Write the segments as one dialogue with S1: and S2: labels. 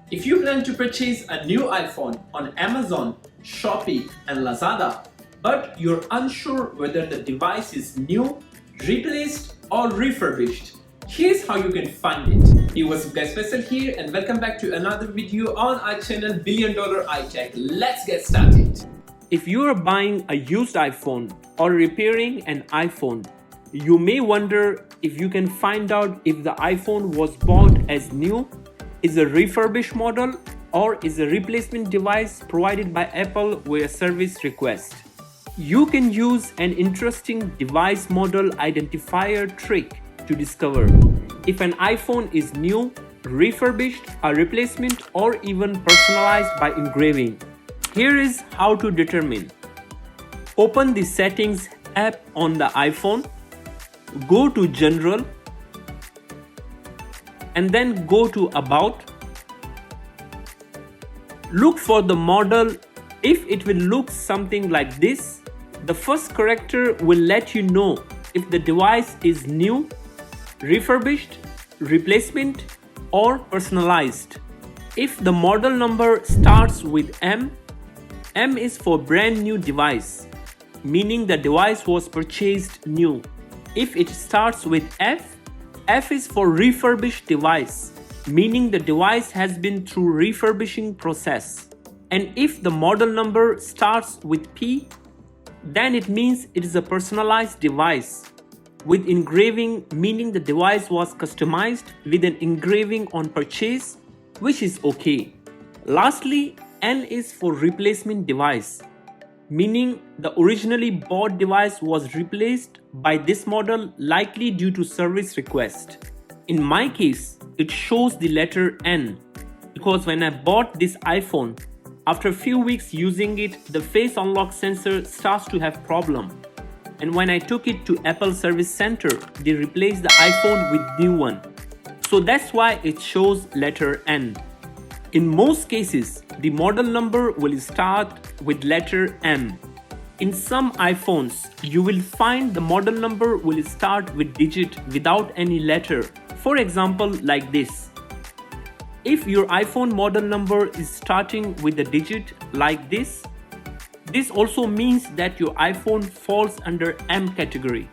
S1: If you plan to purchase a new iPhone on Amazon, Shopee and Lazada, but you're unsure whether the device is new, replaced or refurbished, here's how you can find it. Hey, what's up guys, Faisal here and welcome back to another video on our channel $1 Billion iTech. Let's get started. If you are buying a used iPhone or repairing an iPhone, you may wonder if you can find out if the iPhone was bought as new, is a refurbished model, or is a replacement device provided by Apple with a service request. You can use an interesting device model identifier trick to discover if an iPhone is new, refurbished, a replacement, or even personalized by engraving. Here is how to determine. Open the Settings app on the iPhone, go to General, and then go to About. Look for the model. If it will look something like this, the first character will let you know if the device is new, refurbished, replacement, or personalized. If the model number starts with M, M is for brand new device, meaning the device was purchased new. If it starts with F, F is for refurbished device, meaning the device has been through refurbishing process. And if the model number starts with P, then it means it is a personalized device with engraving, meaning the device was customized with an engraving on purchase, which is okay. Lastly, N is for replacement device, meaning the originally bought device was replaced by this model, likely due to service request. In my case, it shows the letter N because when I bought this iPhone, after a few weeks using it, the face unlock sensor starts to have problem. And when I took it to Apple Service Center, they replaced the iPhone with new one. So that's why it shows letter N. In most cases, the model number will start with letter M. In some iPhones, you will find the model number will start with digit without any letter. For example, like this. If your iPhone model number is starting with a digit like this also means that your iPhone falls under M category,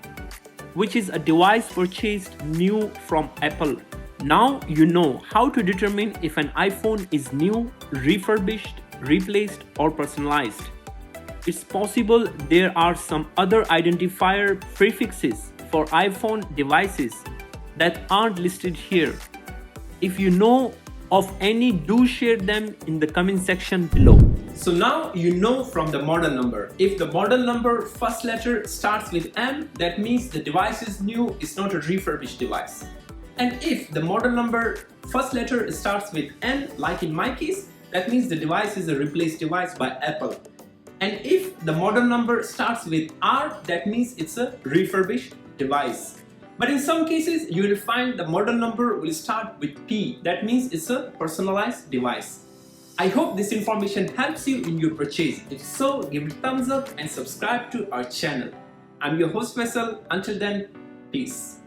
S1: which is a device purchased new from Apple. Now you know how to determine if an iPhone is new, refurbished, replaced, or personalized. It's possible there are some other identifier prefixes for iPhone devices that aren't listed here. If you know of any, do share them in the comment section below. So now you know from the model number. If the model number first letter starts with M, that means the device is new, it's not a refurbished device. And if the model number first letter starts with N, like in my case, that means the device is a replaced device by Apple. And if the model number starts with R, that means it's a refurbished device. But in some cases, you will find the model number will start with P. That means it's a personalized device. I hope this information helps you in your purchase. If so, give it a thumbs up and subscribe to our channel. I'm your host Faisal. Until then, peace.